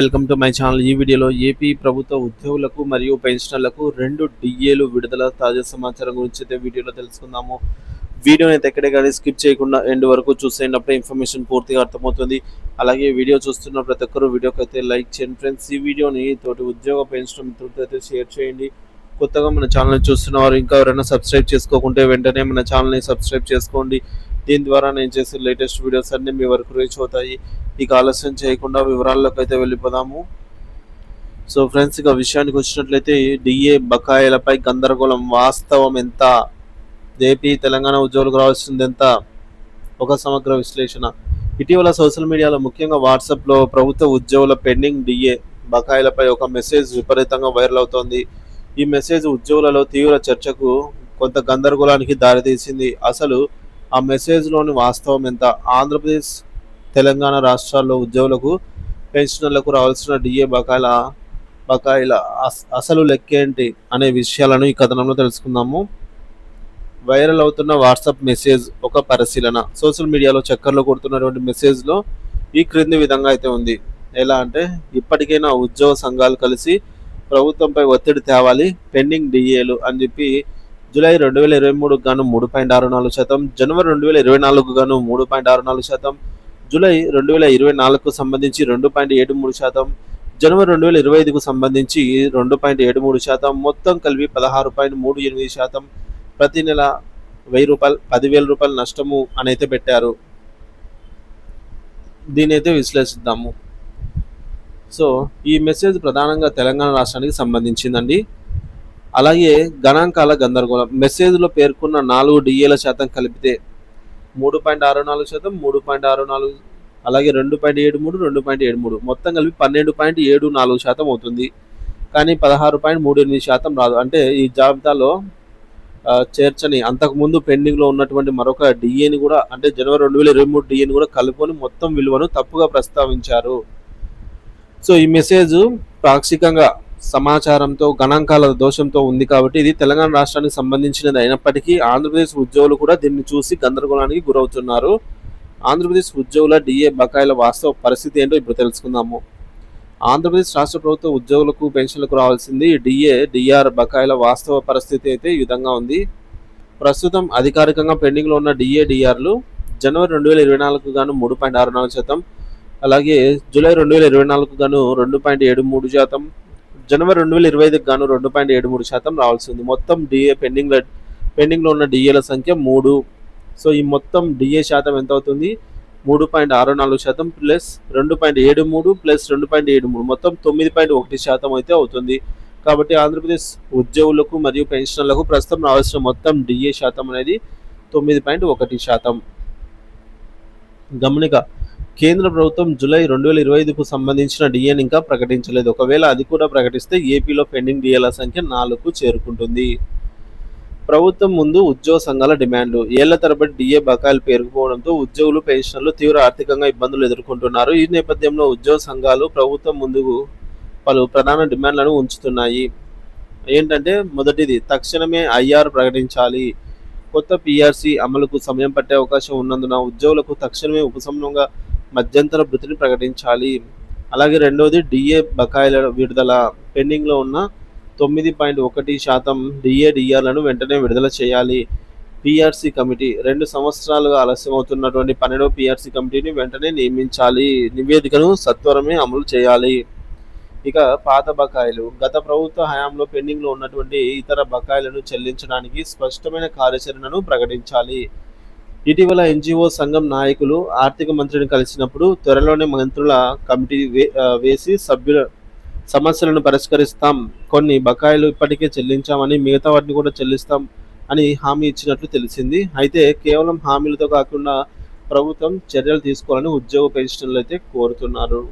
Welcome to my channel. ఈ వీడియోలో AP ప్రభుత్వ ఉద్యోగులకు మరియు పెన్షనర్లకు 2 డిఏలు విడుదల తాజా సమాచారం గురించి అయితే వీడియోలో తెలుసుకుందాము. వీడియోని అయితే ఎక్కడే కానీ స్కిప్ చేయకుండా ఎండ్ వరకు చూసేటప్పుడు ఇన్ఫర్మేషన్ పూర్తిగా అర్థమవుతుంది. అలాగే వీడియో చూస్తున్న ప్రతి ఒక్కరు వీడియోకి అయితే లైక్ చేయండి ఫ్రెండ్స్. ఈ వీడియోని తోటి ఉద్యోగ పెన్షన్ మిత్రులతో అయితే షేర్ చేయండి. కొత్తగా మన ఛానల్ని చూస్తున్న వారు ఇంకా ఎవరైనా సబ్స్క్రైబ్ చేసుకోకుంటే వెంటనే మన ఛానల్ని సబ్స్క్రైబ్ చేసుకోండి. దీని ద్వారా నేను చేసే లేటెస్ట్ వీడియోస్ అన్నీ మీ వరకు రీచ్ అవుతాయి. ఇక ఆలస్యం చేయకుండా వివరాల్లోకి అయితే వెళ్ళిపోదాము. సో ఫ్రెండ్స్, ఇక విషయానికి వచ్చినట్లయితే డిఏ బకాయిలపై గందరగోళం, వాస్తవం ఎంత, ఏపీ తెలంగాణ ఉద్యోగులకు రావాల్సింది ఎంత, ఒక సమగ్ర విశ్లేషణ. ఇటీవల సోషల్ మీడియాలో ముఖ్యంగా వాట్సాప్లో ప్రభుత్వ ఉద్యోగుల పెండింగ్ డిఏ బకాయిలపై ఒక మెసేజ్ విపరీతంగా వైరల్ అవుతోంది. ఈ మెసేజ్ ఉద్యోగులలో తీవ్ర చర్చకు, కొంత గందరగోళానికి దారితీసింది. అసలు ఆ మెసేజ్లోని వాస్తవం ఎంత, ఆంధ్రప్రదేశ్ తెలంగాణ రాష్ట్రాల్లో ఉద్యోగులకు పెన్షనర్లకు రావాల్సిన డిఏ బకాయిల అసలు లెక్కేంటి అనే విషయాలను ఈ కథనంలో తెలుసుకుందాము. వైరల్ అవుతున్న వాట్సాప్ మెసేజ్ ఒక పరిశీలన. సోషల్ మీడియాలో చక్కర్లు కొడుతున్నటువంటి మెసేజ్లో ఈ క్రింది విధంగా అయితే ఉంది. ఎలా అంటే, ఇప్పటికైనా ఉద్యోగ సంఘాలు కలిసి ప్రభుత్వంపై ఒత్తిడి తేవాలి, పెండింగ్ డిఏలు అని చెప్పి జూలై 2023 గాను 3.64%, జనవరి 2024 గాను 3.64%, జూలై 2024కు సంబంధించి 2.73%, జనవరి 2025కు సంబంధించి 2.73%, మొత్తం కలిపి 16.38%, ప్రతి నెల రూపాయలు 10,000 నష్టము అని అయితే పెట్టారు. దీని అయితే విశ్లేషిద్దాము. సో ఈ మెసేజ్ ప్రధానంగా తెలంగాణ రాష్ట్రానికి సంబంధించిందండి. అలాగే గణాంకాల గందరగోళం. మెసేజ్లో పేర్కొన్న 4 డిఏల శాతం కలిపితే 3.64%, 3.64, అలాగే 2.73, 2.73, మొత్తం కలిపి 12.74% అవుతుంది. కానీ 16.38% రాదు. అంటే ఈ జాబితాలో చేర్చని అంతకుముందు పెండింగ్లో ఉన్నటువంటి మరొక డిఏని కూడా, అంటే జనవరి 2023 డిఏని కూడా కలుపుకొని మొత్తం విలువను తప్పుగా ప్రస్తావించారు. సో ఈ మెసేజ్ పాక్షికంగా సమాచారంతో, గణాంకాల దోషంతో ఉంది కాబట్టి ఇది తెలంగాణ రాష్ట్రానికి సంబంధించినది అయినప్పటికీ ఆంధ్రప్రదేశ్ ఉద్యోగులు కూడా దీన్ని చూసి గందరగోళానికి గురవుతున్నారు. ఆంధ్రప్రదేశ్ ఉద్యోగుల డిఏ బకాయిల వాస్తవ పరిస్థితి ఏంటో ఇప్పుడు తెలుసుకుందాము. ఆంధ్రప్రదేశ్ రాష్ట్ర ప్రభుత్వ ఉద్యోగులకు పెన్షన్లకు రావాల్సింది డిఆర్ బకాయిల వాస్తవ పరిస్థితి అయితే ఈ విధంగా ఉంది. ప్రస్తుతం అధికారికంగా పెండింగ్లో ఉన్న డిఆర్లు జనవరి 2024 గాను 3.64%, అలాగే జూలై 2024 గాను 2.73%, జనవరి 2025 గాను 2.73% రావాల్సి ఉంది. మొత్తం డిఏ పెండింగ్లో ఉన్న డిఏల సంఖ్య 3. సో ఈ మొత్తం డిఏ శాతం ఎంత అవుతుంది? 3.64% ప్లస్ 2.73 ప్లస్ 2.73, మొత్తం 9.1% అయితే అవుతుంది. కాబట్టి ఆంధ్రప్రదేశ్ ఉద్యోగులకు మరియు పెన్షనర్లకు ప్రస్తుతం రావాల్సిన మొత్తం డిఏ శాతం అనేది 9.1%. గమనిక, కేంద్ర ప్రభుత్వం జూలై 2025కు సంబంధించిన డిఏని ఇంకా ప్రకటించలేదు. ఒకవేళ అది కూడా ప్రకటిస్తే ఏపీలో పెండింగ్ డిఏల సంఖ్య 4కు చేరుకుంటుంది. ప్రభుత్వం ముందు ఉద్యోగ సంఘాల డిమాండ్లు. ఏళ్ల తరబడి డిఏ బకాయిలు పేరుకుపోవడంతో ఉద్యోగులు, పెన్షనర్లు తీవ్ర ఆర్థికంగా ఇబ్బందులు ఎదుర్కొంటున్నారు. ఈ నేపథ్యంలో ఉద్యోగ సంఘాలు ప్రభుత్వం ముందుకు పలు ప్రధాన డిమాండ్లను ఉంచుతున్నాయి. ఏంటంటే, మొదటిది, తక్షణమే ఐఆర్ ప్రకటించాలి. కొత్త పిఆర్సీ అమలుకు సమయం పట్టే అవకాశం ఉన్నందున ఉద్యోగులకు తక్షణమే ఉపశమనంగా మధ్యంతర భృతిని ప్రకటించాలి. అలాగే రెండవది, డిఏ బకాయిల విడుదల. పెండింగ్లో ఉన్న 9.1% డిఆర్లను వెంటనే విడుదల చేయాలి. పిఆర్సీ కమిటీ 2 సంవత్సరాలుగా ఆలస్యం అవుతున్నటువంటి 12వ పిఆర్సీ కమిటీని వెంటనే నియమించాలి. నివేదికను సత్వరమే అమలు చేయాలి. ఇక పాత బకాయిలు. గత ప్రభుత్వ హయాంలో పెండింగ్లో ఉన్నటువంటి ఇతర బకాయిలను చెల్లించడానికి స్పష్టమైన కార్యాచరణను ప్రకటించాలి. ఇటీవల ఎన్జిఓ సంఘం నాయకులు ఆర్థిక మంత్రిని కలిసినప్పుడు త్వరలోనే మంత్రుల కమిటీ వేసి సభ్యుల సమస్యలను పరిష్కరిస్తాం, కొన్ని బకాయిలు ఇప్పటికే చెల్లించామని మిగతా వాటిని కూడా చెల్లిస్తాం అని హామీ ఇచ్చినట్లు తెలిసింది. అయితే కేవలం హామీలతో కాకుండా ప్రభుత్వం చర్యలు తీసుకోవాలని ఉద్యోగ పెన్షనర్లు అయితే కోరుతున్నారు.